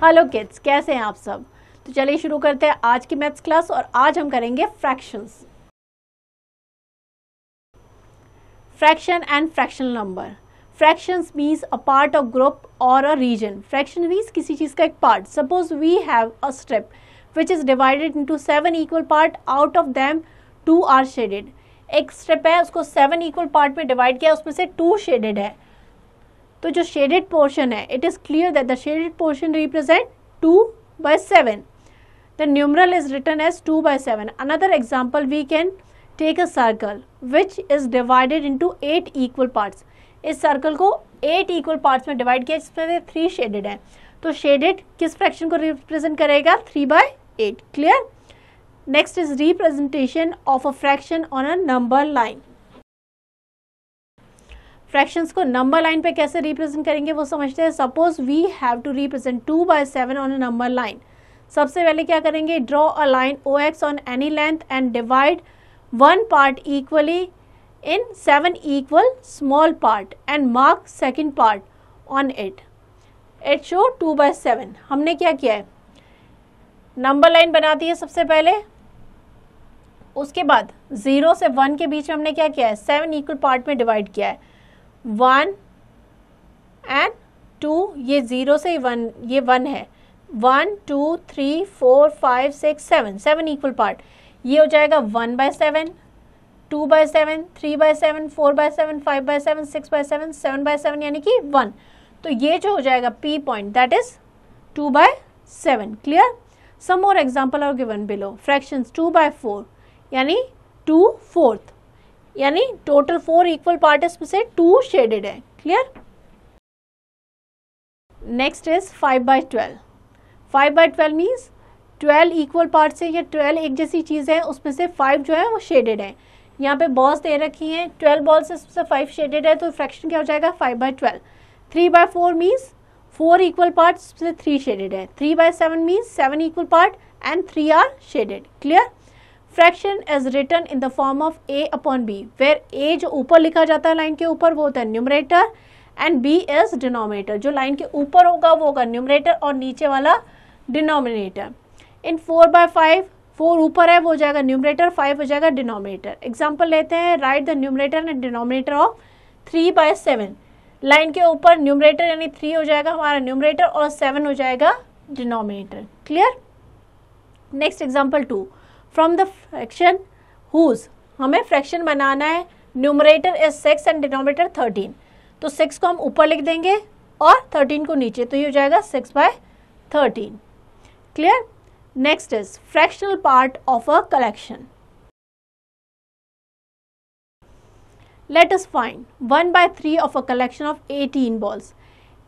Hello kids, कैसे हैं आप सब। तो चलिए शुरू करते हैं आज की मैथ्स क्लास और आज हम करेंगे fractions. Fraction and fractional number. Fractions means a part of group और अ रीजन। फ्रैक्शन मीन्स किसी चीज का एक part. Suppose we have a strip which is divided into 7 equal part, out of them 2 are shaded. एक strip है, उसको 7 equal part में divide किया, उसमें से 2 शेडेड है। तो जो शेडेड पोर्शन है, it is clear that the shaded portion represent 2/7. The numeral is written as 2/7. Another example, we can take a circle which is divided into 8 equal parts. इस circle को 8 equal parts में divide किया, जिसमें 3 shaded है। तो shaded किस fraction को represent करेगा? 3/8. Clear. Next is representation of a fraction on a number line. Fractions को नंबर लाइन पे कैसे रिप्रेजेंट करेंगे वो समझते हैं। Suppose we have to represent 2/7 on a number line. सबसे पहले क्या करेंगे? Draw a line OX on any length and divide 1 part equally in 7 equal small part and mark second part on it. It show 2/7। हमने क्या किया है? Number line बना दी है सबसे पहले, उसके बाद 0 से 1 के बीच में हमने क्या किया है? 7 इक्वल पार्ट में डिवाइड किया है। 1 एंड 2, ये 0 से 1, ये 1 है। 1 2 3 4 5 6 7 इक्वल पार्ट। ये हो जाएगा 1/7, 2/7, 3/7, 4/7, 5/7, 6/7, 7/7 यानी कि 1। तो ये जो हो जाएगा P point, that is 2/7। Clear. Some more example are given below. Fractions 2/4 यानी 2/4, यानी टोटल 4 इक्वल पार्ट, इसमें से 2 शेडेड है। Clear. Next is 5/12। 5/12 means 12 equal part से, या 12 एक जैसी चीज़ है, उसमें से 5 जो है वो शेडेड है। यहाँ पे बॉल्स दे रखी हैं, 12 बॉल्स से 5 शेडेड है, तो फ्रैक्शन क्या हो जाएगा? 5/12। 3/4 मीन्स 4 इक्वल पार्ट से 3 शेडेड है। 3/7 means 7 equal part and 3 are shaded. Clear. Fraction is written in the form of A/B, where A जो ऊपर लिखा जाता है लाइन के ऊपर वो होता है numerator and B is denominator. जो लाइन के ऊपर होगा वो होगा न्यूमरेटर और नीचे वाला डिनोमिनेटर। इन 4/5, 4 ऊपर है वो हो जाएगा न्यूमरेटर, 5 हो जाएगा डिनोमिनेटर। एग्जाम्पल लेते हैं। Right the numerator and denominator of 3/7। Line के ऊपर न्यूमरेटर यानी 3 हो जाएगा हमारा न्यूमरेटर और 7 हो जाएगा denominator. Clear. Next example 2। From the fraction whose, हमें फ्रैक्शन बनाना है। Numerator is 6 and denominator 13। तो 6 को हम ऊपर लिख देंगे और 13 को नीचे, तो ये हो जाएगा 6/13। Clear. Next is fractional part of a collection. Let us find 1/3 of a collection of 18 balls.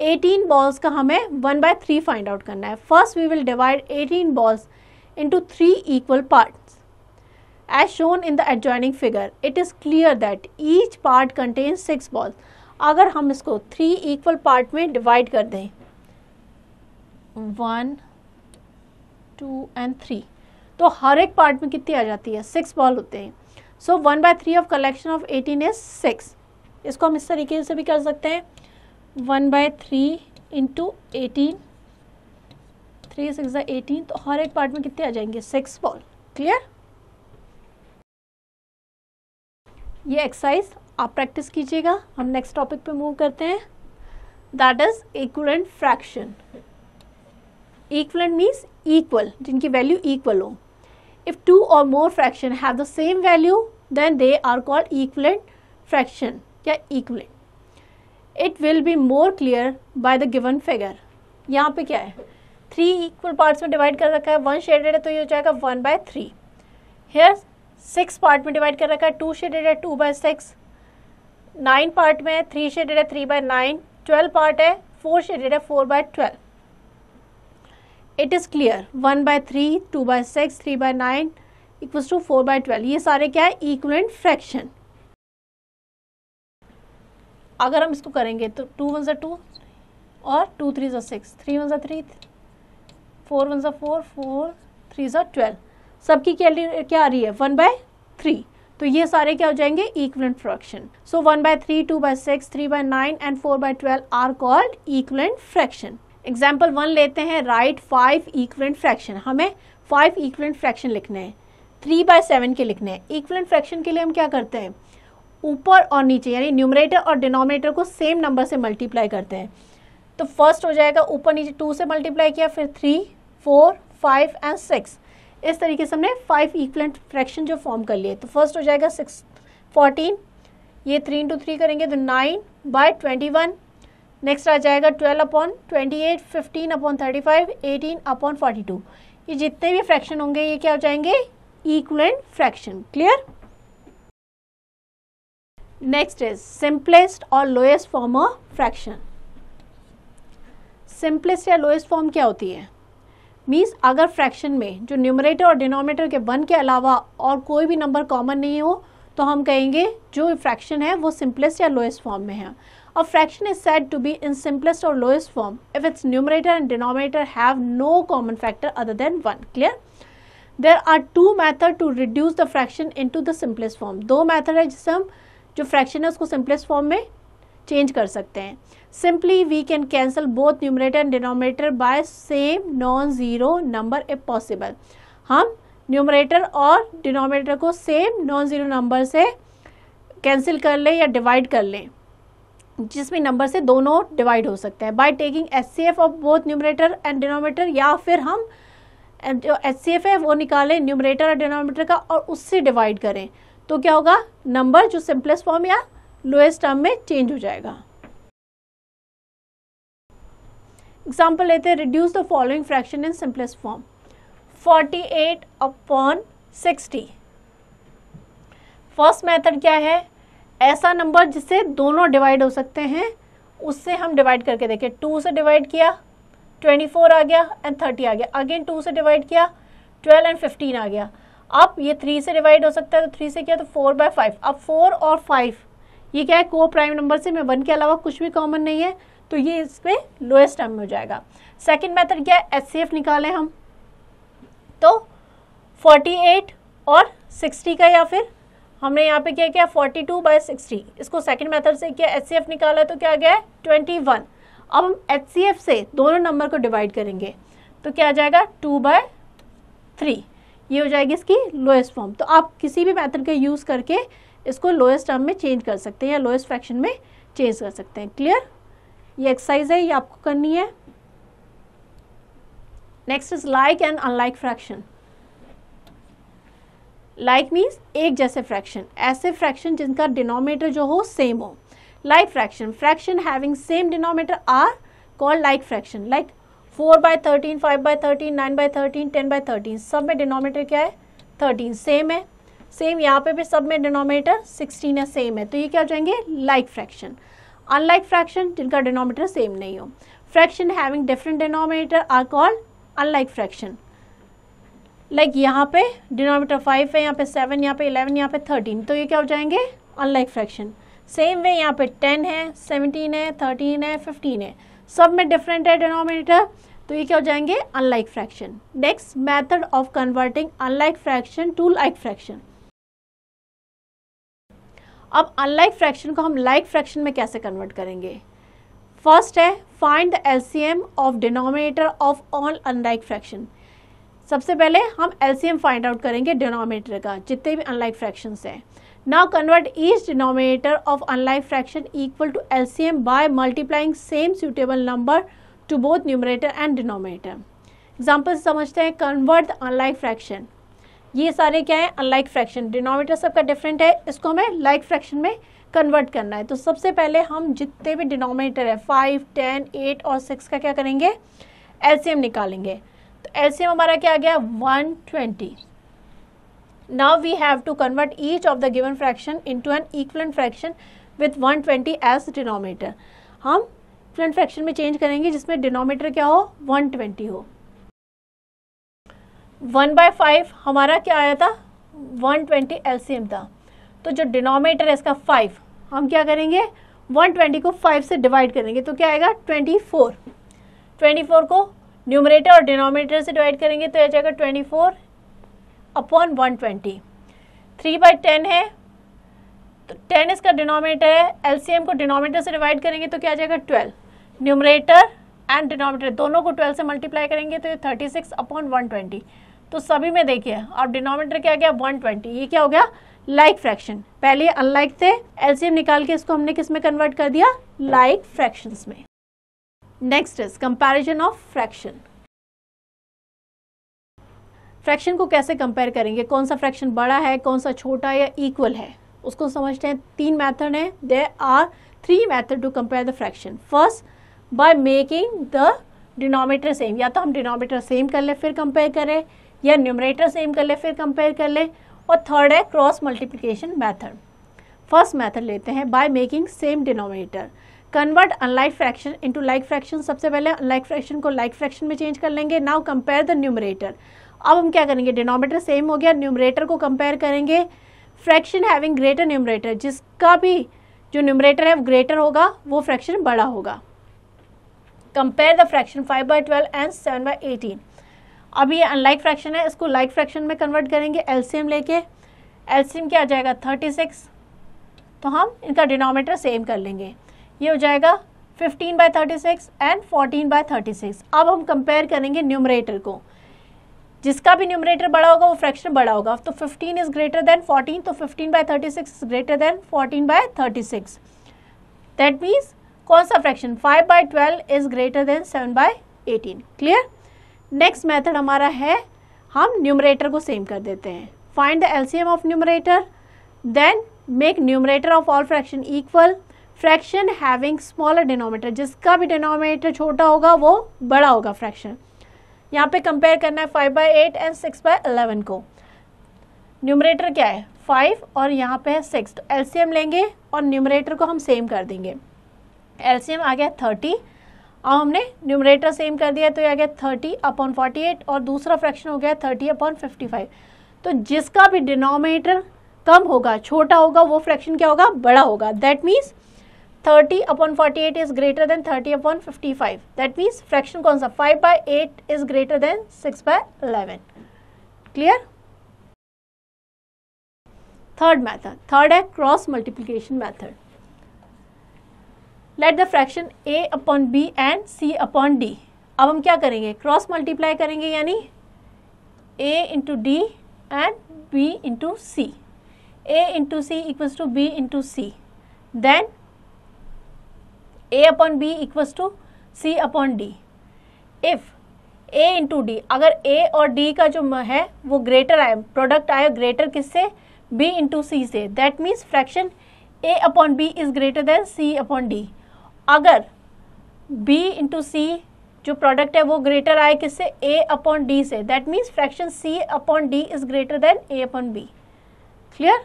18 balls का हमें 1/3 फाइंड आउट करना है। First we will divide 18 balls into 3 equal parts as shown in the adjoining figure. It is clear that each part contains 6 balls. अगर हम इसको 3 equal part में divide कर दें, 1 2 and 3, तो हर एक पार्ट में कितनी आ जाती है? 6 बॉल होते हैं। सो 1/3 ऑफ कलेक्शन ऑफ 18 इज 6। इसको हम इस तरीके से भी कर सकते हैं, 1/3 इंटू 18, 3 6 18, तो हर एक पार्ट में कितने आ जाएंगे? 6 बॉल। क्लियर। ये एक्सरसाइज आप प्रैक्टिस कीजिएगा। हम नेक्स्ट टॉपिक पे मूव करते हैं, that is equivalent fraction. Equivalent means equal, जिनकी वैल्यू इक्वल हो। इफ 2 और more fraction have the same value then they are called equivalent fraction या equivalent. It will be more clear by the given figure. यहाँ पे क्या है? 3 equal parts में divide कर रखा है, 1 शेडेड है, तो ये हो जाएगा 1/3। हेयर 6 पार्ट में डिवाइड कर रखा है, 2 शेडेड है, 2/6। 9 पार्ट में 3 शेडेड है, 3/9। 12 पार्ट है, 4 शेडेड है, 4/12। It is clear 1/3, 2/6, 3/9 equals to 4/12। ये सारे क्या है? Equivalent fraction. अगर हम इसको करेंगे तो 2 1 2 और 2 3 6, 3 1 3, 4 1 4, 4 3 12, सबकी क्या आ रही है? 1/3। तो ये सारे क्या हो जाएंगे? Equivalent fraction. So 1/3, 2/6, 3/9 and 4/12 are called equivalent fraction. Example 1 लेते हैं, राइट 5 इक्विवेलेंट फ्रैक्शन। हमें 5 इक्विवेलेंट फ्रैक्शन लिखने हैं, 3/7 के लिखने हैं। इक्विवेलेंट फ्रैक्शन के लिए हम क्या करते हैं, ऊपर और नीचे यानी न्यूमरेटर और डिनोमिनेटर को सेम नंबर से मल्टीप्लाई करते हैं। तो फर्स्ट हो जाएगा ऊपर नीचे 2 से मल्टीप्लाई किया, फिर 3, 4, 5 एंड 6। इस तरीके से हमने 5 इक्विवेलेंट फ्रैक्शन जो फॉर्म कर लिए। तो फर्स्ट हो जाएगा 14, ये 3 × 3 करेंगे तो 9/21। नेक्स्ट आ जाएगा 12/28, 15/35, 18/42। ये जितने भी फ्रैक्शन होंगे ये क्या हो जाएंगे, equivalent fraction. Clear. Next is simplest और lowest form of fraction. Simplest या लोएस्ट फॉर्म क्या होती है, मीन्स अगर फ्रैक्शन में जो न्यूमरेटर और डिनोमिनेटर के 1 के अलावा और कोई भी नंबर कॉमन नहीं हो तो हम कहेंगे जो फ्रैक्शन है वो सिंपलेस्ट या लोएस्ट फॉर्म में है। A fraction is said to be in simplest or lowest form if its numerator and denominator have no common factor other than 1. Clear? There are two methods to reduce the fraction into the simplest form. दो method है जिससे हम जो fraction है उसको simplest form में change कर सकते हैं। Simply we can cancel both numerator and denominator by same non-zero number if possible. हम न्यूमरेटर और डिनोमिनेटर को सेम नॉन ज़ीरो नंबर से कैंसिल कर लें या डिवाइड कर लें, जिसमें नंबर से दोनों डिवाइड हो सकते हैं। By taking HCF of both numerator and denominator, या फिर हम जो HCF है वो निकालें न्यूमरेटर और डिनोमिनेटर का और उससे डिवाइड करें, तो क्या होगा, नंबर जो सिंपलेस्ट फॉर्म या लोएस्ट टर्म में चेंज हो जाएगा। एग्जाम्पल लेते हैं, reduce the following fraction in simplest form. 48/60। First method क्या है, ऐसा नंबर जिससे दोनों डिवाइड हो सकते हैं उससे हम डिवाइड करके देखें। 2 से डिवाइड किया 24 आ गया एंड 30 आ गया, अगेन 2 से डिवाइड किया 12 एंड 15 आ गया। अब ये 3 से डिवाइड हो सकता है तो 3 से किया तो 4/5। अब 4 और 5 ये क्या है, को प्राइम नंबर से, में 1 के अलावा कुछ भी कॉमन नहीं है, तो ये इसमें लोएस्ट टर्म में हो जाएगा। सेकेंड मेथड क्या है, HCF निकालें हम, तो 48 और 60 का, या फिर हमने यहाँ पे क्या किया 42/60, इसको सेकंड मेथड से किया, HCF निकाला तो क्या गया है 21। अब हम HCF से दोनों नंबर को डिवाइड करेंगे तो क्या आ जाएगा 2/3, ये हो जाएगी इसकी लोएस्ट फॉर्म। तो आप किसी भी मेथड का यूज़ करके इसको लोएस्ट टर्म में चेंज कर सकते हैं या लोएस्ट फ्रैक्शन में चेंज कर सकते हैं। क्लियर, ये एक्सरसाइज है, ये आपको करनी है। Next is like and unlike fraction. Like means एक जैसे फ्रैक्शन, ऐसे फ्रैक्शन जिनका डिनोमिनेटर जो हो सेम हो। Like fraction, fraction having same denominator are called like fraction. Like 4/13, 5/13, 9/13, 10/13, सब में डिनोमिनेटर क्या है 13, सेम है। सेम यहाँ पे भी सब में डिनोमिनेटर 16 है, सेम है, तो ये क्या हो जाएंगे लाइक फ्रैक्शन। अनलाइक फ्रैक्शन जिनका डिनोमिनेटर सेम नहीं हो। Fraction having different denominator are called unlike fraction. Like यहाँ पे डिनोमिनेटर 5 है, यहाँ पे 7, यहाँ पे 11, यहाँ पे 13, तो ये क्या हो जाएंगे अनलाइक फ्रैक्शन। सेम वे यहाँ पे 10 है, 17 है, 13 है, 15 है, सब में डिफरेंट है डिनोमिनेटर, तो ये क्या हो जाएंगे unlike fraction. Next method of converting unlike fraction to like fraction. अब अनलाइक फ्रैक्शन को हम लाइक फ्रैक्शन में कैसे कन्वर्ट करेंगे। फर्स्ट है find the LCM of denominator of all unlike fraction. सबसे पहले हम एलसीएम फाइंड आउट करेंगे डिनोमिनेटर का, जितने भी अनलाइक फ्रैक्शंस हैं। Now convert each denominator of unlike fraction equal to LCM by multiplying same suitable number to both numerator and denominator. Example समझते हैं, कन्वर्ट द अनलाइक फ्रैक्शन। ये सारे क्या है अनलाइक फ्रैक्शन, डिनोमिनेटर सबका डिफरेंट है, इसको हमें लाइक फ्रैक्शन में कन्वर्ट करना है। तो सबसे पहले हम जितने भी डिनोमिनेटर है 5, 10, 8 और 6 का क्या करेंगे एलसीएम निकालेंगे। तो एलसीएम हमारा क्या आ गया 120। Now we have to convert each of the given fraction into an equivalent fraction with 120 as denominator. हम इक्विवेलेंट फ्रैक्शन में चेंज करेंगे जिसमें डिनोमिनेटर क्या हो 120 हो। 1/5 हमारा क्या आया था 120 एलसीएम था, तो जो डिनोमिनेटर है इसका 5, हम क्या करेंगे 120 को 5 से डिवाइड करेंगे तो क्या आएगा 24। 24 को न्यूमरेटर और डिनोमिनेटर से डिवाइड करेंगे तो आ जाएगा 24/120। 3/10 है तो 10 इसका डिनोमिनेटर है, एलसीएम को डिनोमिनेटर से डिवाइड करेंगे तो क्या आ जाएगा 12। न्यूमरेटर एंड डिनोमिनेटर दोनों को 12 से मल्टीप्लाई करेंगे तो ये 36/120। तो सभी में देखिए अब डिनोमिनेटर क्या गया 120, ये क्या हो गया लाइक फ्रैक्शन। पहले अनलाइक थे, एलसीएम निकाल के इसको हमने किस में कन्वर्ट कर दिया, लाइक फ्रैक्शंस में। Next is comparison of fraction. Fraction को कैसे कंपेयर करेंगे, कौन सा फ्रैक्शन बड़ा है, कौन सा छोटा या इक्वल है, उसको समझते हैं। 3 मेथड है, there are 3 method to compare the fraction. First by making the denominator same, या तो हम डिनोमिनेटर सेम कर ले फिर कंपेयर करें, या न्यूमरेटर सेम कर ले फिर कंपेयर कर ले, और थर्ड है cross multiplication method. First method लेते हैं by making same denominator, convert unlike fraction into like fraction. सबसे पहले अनलाइक फ्रैक्शन को लाइक फ्रैक्शन में चेंज कर लेंगे। Now compare the numerator. अब हम क्या करेंगे, डिनोमिनेटर सेम हो गया, न्यूमरेटर को कंपेयर करेंगे। फ्रैक्शन हैविंग ग्रेटर न्यूमरेटर, जिसका भी जो न्यूमरेटर है वो ग्रेटर होगा वो फ्रैक्शन बड़ा होगा। Compare the fraction 5/12 and 7/18। अब ये अनलाइक फ्रैक्शन है, इसको लाइक फ्रैक्शन में कन्वर्ट करेंगे एलसीएम लेके। एलसीएम क्या आ जाएगा 36, तो हम इनका डिनोमिनेटर सेम कर लेंगे, ये हो जाएगा 15/36 एंड 14/36। अब हम कंपेयर करेंगे न्यूमरेटर को, जिसका भी न्यूमरेटर बड़ा होगा वो फ्रैक्शन बड़ा होगा। तो 15 इज ग्रेटर देन 14, तो 15/36 is greater than 14/36। That means कौन सा fraction 5/12 is greater than 7/18। Clear. Next method हमारा है, हम न्यूमरेटर को सेम कर देते हैं। Find the LCM of numerator, then make numerator of all fraction equal. Fraction having smaller denominator, जिसका भी डिनोमिनेटर छोटा होगा वो बड़ा होगा फ्रैक्शन। यहाँ पे कंपेयर करना है 5/8 एंड 6/11 को। न्यूमरेटर क्या है 5 और यहाँ पे है 6, तो एलसीएम लेंगे और न्यूमरेटर को हम सेम कर देंगे। एलसीएम आ गया 30, अब हमने न्यूमरेटर सेम कर दिया तो ये आ गया 30/48 और दूसरा फ्रैक्शन हो गया 30/55। तो जिसका भी डिनोमिनेटर कम होगा छोटा होगा वो फ्रैक्शन क्या होगा बड़ा होगा। That means 30/48 is greater than 30/55। That means fraction कौन सा 5/8 is greater than 6/11। Clear. Third method, third है cross multiplication method. Let the fraction a/b and c/d। अब हम क्या करेंगे, क्रॉस मल्टीप्लाई करेंगे, यानी a into d and b into c. a into c equals to b into c, then a/b equals to c/d। If a into d, अगर a और d का जो है वो ग्रेटर आए, प्रोडक्ट आए ग्रेटर किससे, b इंटू सी से, that means fraction a/b is greater then c/d। अगर b इंटू सी जो प्रोडक्ट है वो ग्रेटर आए किससे, a/d से, that means fraction c/d is greater than a/b। Clear.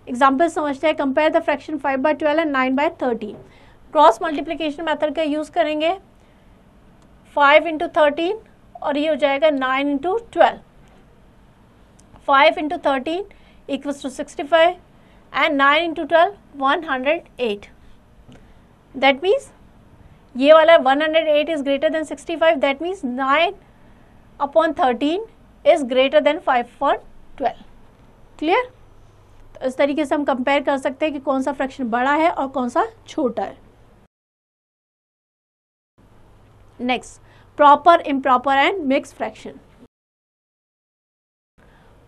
Example समझते हैं। Compare the fraction 5/12 and 9/13। Cross multiplication method का यूज करेंगे। 5 इंटू 13 और ये हो जाएगा 9 into 12। 5 into 13 equals to 65 and 9 into 12 108। That means ये वाला 108 is greater than 65। That means 9/13 is greater than 5/12। Clear. तो इस तरीके से हम कंपेयर कर सकते हैं कि कौन सा फ्रैक्शन बड़ा है और कौन सा छोटा है। Next, proper, improper and mix fraction.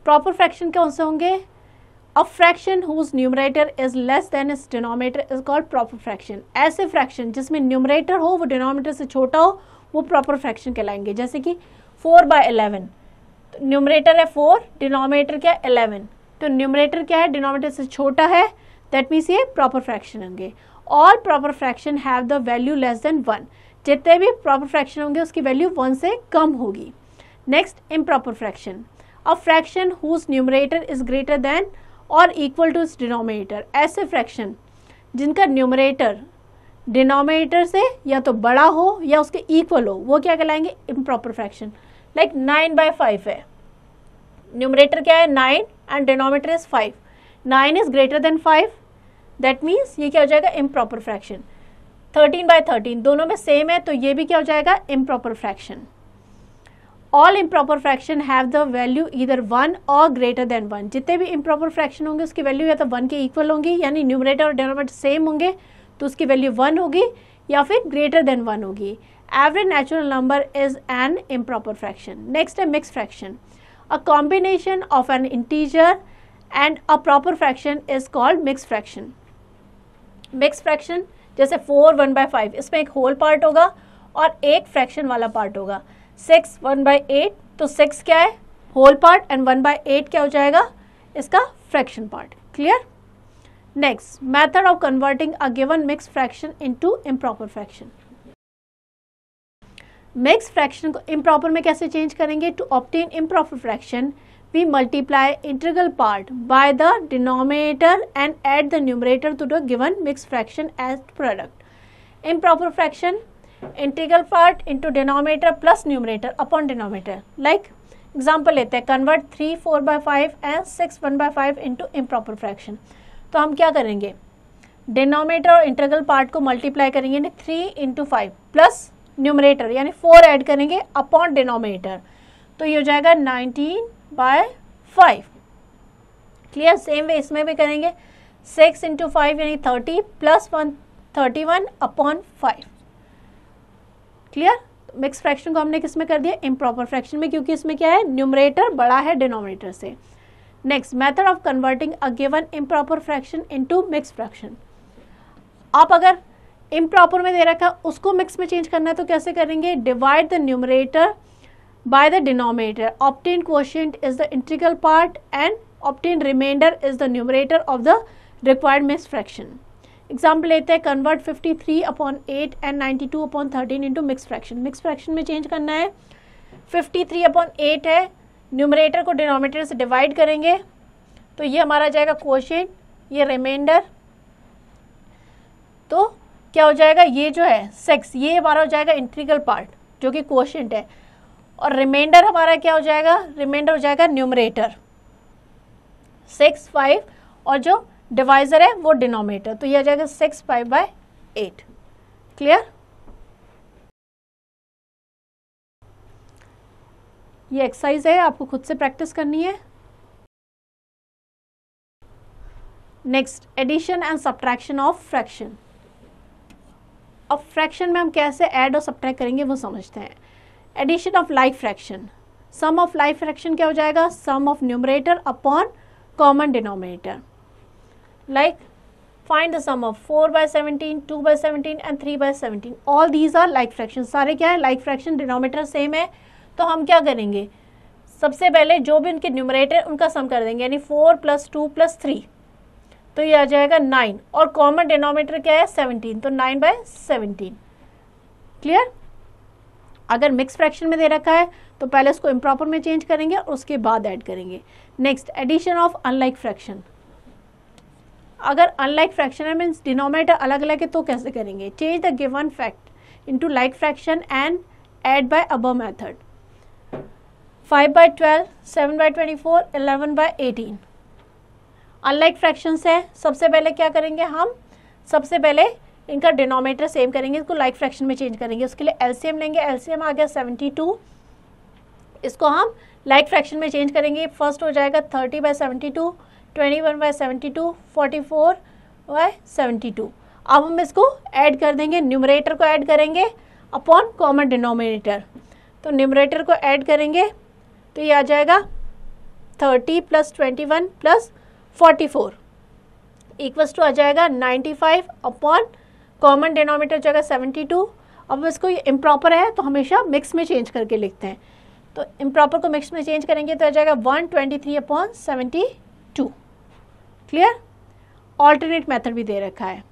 Proper fraction कौन से होंगे, A fraction whose numerator is less than its denominator is called proper fraction। ऐसे फ्रैक्शन जिसमें न्यूमरेटर हो वो डिनोमिनेटर से छोटा हो वो प्रॉपर फ्रैक्शन कहलाएंगे। जैसे कि 4/11, तो न्यूमरेटर है 4, डिनोमिनेटर क्या है 11, तो न्यूमरेटर क्या है डिनोमिनेटर से छोटा है, दैट मीन्स ये प्रॉपर फ्रैक्शन होंगे। All proper fraction have the value less than 1। जितने भी प्रॉपर फ्रैक्शन होंगे उसकी वैल्यू 1 से कम होगी। Next, improper fraction. A fraction whose numerator is greater than और इक्वल टू इट्स डिनोमिनेटर। ऐसे फ्रैक्शन जिनका न्यूमरेटर डिनोमिनेटर से या तो बड़ा हो या उसके इक्वल हो वो क्या कहलाएंगे, इम्प्रॉपर फ्रैक्शन। लाइक 9/5 है, न्यूमरेटर क्या है 9 and denominator is 5, 9 is greater then 5, that means ये क्या हो जाएगा इम्प्रॉपर फ्रैक्शन। 13/13 दोनों में सेम है तो ये भी क्या हो जाएगा improper fraction. All improper fraction have the value either 1 और ग्रेटर देन 1। जितने भी इम्प्रॉपर फ्रैक्शन होंगे उसकी वैल्यू या तो 1 के इक्वल होंगी, यानी न्यूमरेटर और डिनोमिनेटर सेम होंगे तो उसकी वैल्यू 1 होगी, या फिर ग्रेटर देन 1 होगी। Average natural number is an improper fraction. Next है mix fraction, a combination of an integer and a proper fraction is called mix fraction. Mix fraction जैसे 4 1/5, इसमें एक होल पार्ट होगा और एक फ्रैक्शन वाला पार्ट होगा। 6 1/8, तो 6 क्या है होल पार्ट एंड 1/8 क्या हो जाएगा इसका fraction part. Clear. Next, method of converting a given mix fraction into improper fraction. Mix fraction को इम्प्रॉपर में कैसे चेंज करेंगे? To obtain improper fraction we multiply integral part by the denominator and add the numerator to the given mixed fraction as product. Improper fraction, integral part into denominator plus numerator upon denominator. Like example लेते हैं, convert 3 4/5 and 6 1/5 into improper fraction. तो हम क्या करेंगे, denominator और integral part को multiply करेंगे यानी 3 into 5 प्लस न्यूमरेटर यानी 4 ऐड करेंगे अपॉन डिनोमिनेटर, तो ये हो जाएगा 19/5। क्लियर। सेम वे इसमें भी करेंगे, 6 into 5 यानी 30 plus 1 31 upon 5। Clear. Mix fraction को हमने किस में कर दिया? इम्प्रॉपर फ्रैक्शन में, क्योंकि इसमें क्या है न्यूमरेटर बड़ा है डिनोमिनेटर से। Next, method of converting a given improper fraction into mix fraction. आप अगर इम्प्रॉपर में दे रखा उसको मिक्स में चेंज करना है तो कैसे करेंगे? Divide the numerator by the denominator, obtain quotient is the integral part and obtain remainder is the numerator of the required mixed fraction. Example लेते हैं, convert 53/8 and 92/13 into mixed fraction. mixed fraction में change करना है, 53/8 है, numerator को denominator से divide करेंगे तो ये हमारा जाएगा क्वोशिएंट, ये रिमाइंडर, तो क्या हो जाएगा ये जो है 6, ये हमारा हो जाएगा इंटीग्रल पार्ट जो कि क्वोशिएंट है, और रिमाइंडर हमारा क्या हो जाएगा? रिमाइंडर हो जाएगा न्यूमरेटर 6 5 और जो डिवाइजर है वो डिनोमिनेटर, तो ये आ जाएगा 6 5/8। क्लियर। ये एक्सरसाइज है, आपको खुद से प्रैक्टिस करनी है। Next, addition and subtraction of fraction. अब फ्रैक्शन में हम कैसे ऐड और सब्ट्रैक्ट करेंगे वो समझते हैं। Addition of like fraction, sum of like fraction क्या हो जाएगा? Sum of numerator upon common denominator. Like find the sum of 4/17, 2/17 and 3/17, all these are like fraction. सारे क्या है? लाइक फ्रैक्शन, डिनोमिनेटर सेम है, तो हम क्या करेंगे सबसे पहले जो भी उनके न्यूमरेटर उनका सम कर देंगे, यानी 4 + 2 + 3, तो ये आ जाएगा 9, और कॉमन डिनोमिनेटर क्या है? 17, तो 9/17। क्लियर। अगर मिक्स फ्रैक्शन में दे रखा है तो पहले उसको इम्प्रॉपर में चेंज करेंगे और उसके बाद ऐड करेंगे। Next, addition of unlike fraction. अगर अनलाइक फ्रैक्शन है मीन्स डिनोमिनेटर अलग अलग है तो कैसे करेंगे? Change the given fact into like fraction and add by above method. 5/12, 7/24, 11/18 unlike fractions है। सबसे पहले क्या करेंगे हम? सबसे पहले इनका डिनोमिनेटर सेम करेंगे, इसको लाइक फ्रैक्शन में चेंज करेंगे। उसके लिए एलसीएम लेंगे, एलसीएम आ गया 72, इसको हम लाइक फ्रैक्शन में चेंज करेंगे। फर्स्ट हो जाएगा 30/72, 21/72, 44/72। अब हम इसको ऐड कर देंगे, न्यूमरेटर को ऐड करेंगे अपॉन कॉमन डिनोमिनेटर, तो न्यूमरेटर को ऐड करेंगे तो ये आ जाएगा 30 + 21 + 44 इक्वल्स टू आ जाएगा 95 अपॉन कॉमन डिनोमिनेटर जो है 72। अब इसको ये इम्प्रॉपर है तो हमेशा मिक्स में चेंज करके लिखते हैं, तो इम्प्रॉपर को मिक्स में चेंज करेंगे तो आ जाएगा 123/72। क्लियर। ऑल्टरनेट मेथड भी दे रखा है।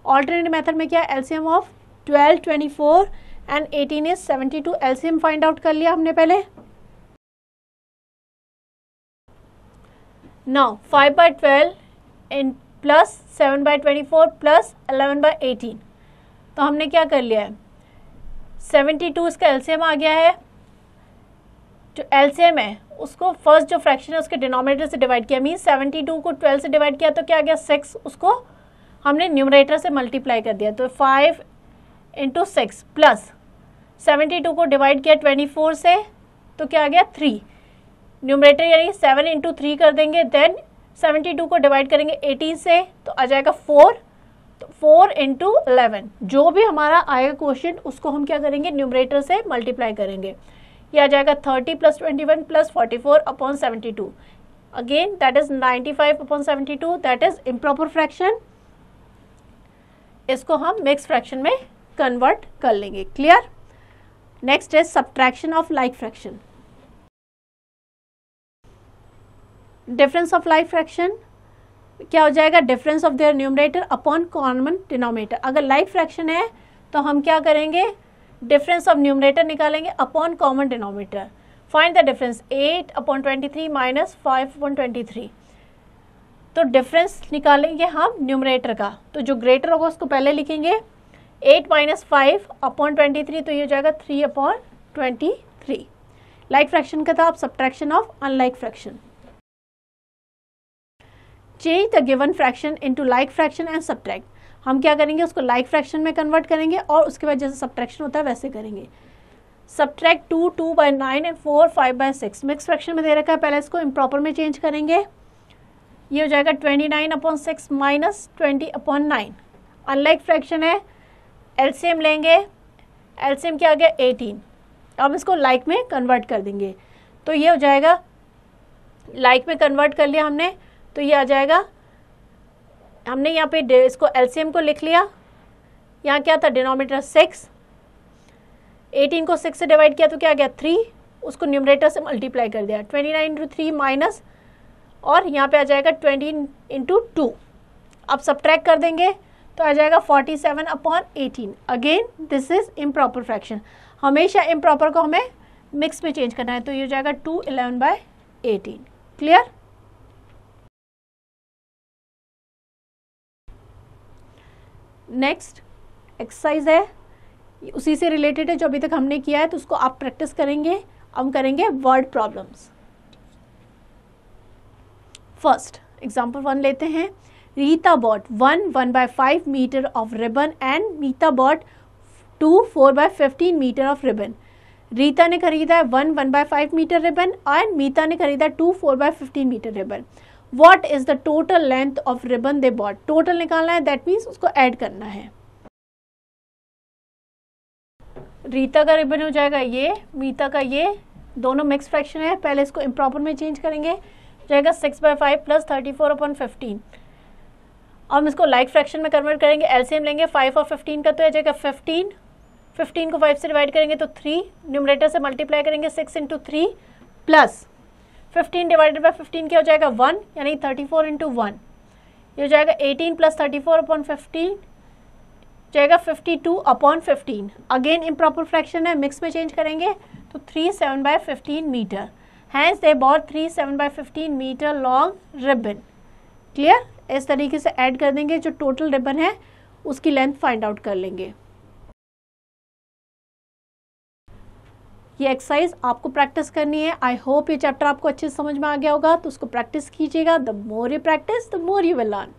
ऑल्टरनेट मेथड में क्या है? LCM of 12, 24 and 18 is 72। LCM find out कर लिया हमने पहले। नाउ 5/12 इन प्लस 7/24 प्लस 11/18, तो हमने क्या कर लिया है? 72 इसका एलसीएम आ गया है, जो एलसीएम है उसको फर्स्ट जो फ्रैक्शन है उसके डिनोमिनेटर से डिवाइड किया, मीन 72 को 12 से डिवाइड किया तो क्या आ गया 6, उसको हमने न्यूमरेटर से मल्टीप्लाई कर दिया, तो 5 × 6 प्लस 72 को डिवाइड किया 24 से तो क्या आ गया 3, न्यूमरेटर यानी 7 × 3 कर देंगे, देन 72 को डिवाइड करेंगे 18 से तो आ जाएगा 4, तो 4 इंटू 11, जो भी हमारा आएगा क्वेश्चन उसको हम क्या करेंगे, न्यूमरेटर से मल्टीप्लाई करेंगे। ये आ जाएगा 30 + 21 + 44 upon 72, again that is 95 upon 72, that is improper fraction. इसको हम मिक्स फ्रैक्शन में कन्वर्ट कर लेंगे। Clear. Next is subtraction of like fraction. Difference of like fraction क्या हो जाएगा, difference of their numerator upon common denominator. अगर लाइक फ्रैक्शन है तो हम क्या करेंगे, डिफरेंस ऑफ न्यूमरेटर निकालेंगे upon common denominator. Find the difference 8 upon 23 minus 5 upon 23। तो डिफरेंस निकालेंगे हम न्यूमरेटर का, तो जो ग्रेटर होगा उसको पहले लिखेंगे। 8 माइनस 5 अपॉन 23, तो ये हो जाएगा 3 अपॉन 23। लाइक फ्रैक्शन का था, अब subtraction of unlike fraction. Change the given fraction into like fraction and subtract. हम क्या करेंगे, उसको लाइक फ्रैक्शन में कन्वर्ट करेंगे और उसके बाद जैसे सब्ट्रैक्शन होता है वैसे करेंगे। Subtract 2 2/9 and 4 5/6। मिक्स फ्रैक्शन में दे रखा है, पहले इसको इम्प्रॉपर में चेंज करेंगे। ये हो जाएगा 29 upon 6 minus 20 upon 9। Unlike fraction है, एलसीएम लेंगे। एलसीएम क्या आ गया 18। अब इसको लाइक में कन्वर्ट कर देंगे, तो ये हो जाएगा, लाइक में कन्वर्ट कर लिया हमने, तो ये आ जाएगा, हमने यहाँ पे इसको एलसीएम को लिख लिया। यहाँ क्या था, डिनोमिनेटर 6, 18 को 6 से डिवाइड किया तो क्या आ गया 3, उसको न्यूमरेटर से मल्टीप्लाई कर दिया। 29 इंटू 3 माइनस, और यहाँ पे आ जाएगा 20 इंटू 2। अब सब्ट्रैक्ट कर देंगे तो आ जाएगा 47 upon 18। Again this is improper fraction. हमेशा इम्प्रॉपर को हमें मिक्स में चेंज करना है, तो ये हो जाएगा 211/18। क्लियर। नेक्स्ट एक्सरसाइज है, उसी से रिलेटेड है जो अभी तक हमने किया है, तो उसको आप प्रैक्टिस करेंगे। हम करेंगे वर्ड प्रॉब्लम्स। फर्स्ट एग्जाम्पल 1 लेते हैं। Rita bought 1/5 metre of ribbon and Mita bought 4/15 metre of ribbon. Rita ने खरीदा है 1/5 मीटर रिबन एंड मीता ने खरीदा 4/15 metre ribbon. What is the total length of ribbon they bought? Total निकालना है, दैट मीन्स उसको ऐड करना है। रीता का रिबन हो जाएगा ये, मीता का ये, दोनों मिक्स फ्रैक्शन है। पहले इसको इम्प्रॉपर में चेंज करेंगे, जाएगा 6/5 + 34/15। अब हम इसको लाइक फ्रैक्शन में कन्वर्ट करेंगे। एलसीएम लेंगे 5 और 15 का, तो आ जाएगा 15। 15 को 5 से डिवाइड करेंगे तो 3, न्यूमरेटर से मल्टीप्लाई करेंगे 6 इंटू 3 प्लस 15 डिवाइडेड बाय 15 क्या हो जाएगा 1, यानी 34 इंटू 1। ये हो जाएगा 18 + 34/15, जाएगा 52 अपॉन 15। अगेन इम्प्रॉपर फ्रैक्शन है, मिक्स में चेंज करेंगे तो 3 7/15 metre. Hence they bought 3 7/15 metre long ribbon. Clear. इस तरीके से ऐड कर देंगे, जो टोटल रिबन है उसकी लेंथ फाइंड आउट कर लेंगे। ये एक्सरसाइज आपको प्रैक्टिस करनी है। आई होप ये चैप्टर आपको अच्छे से समझ में आ गया होगा, तो उसको प्रैक्टिस कीजिएगा। The more you practice the more you will learn.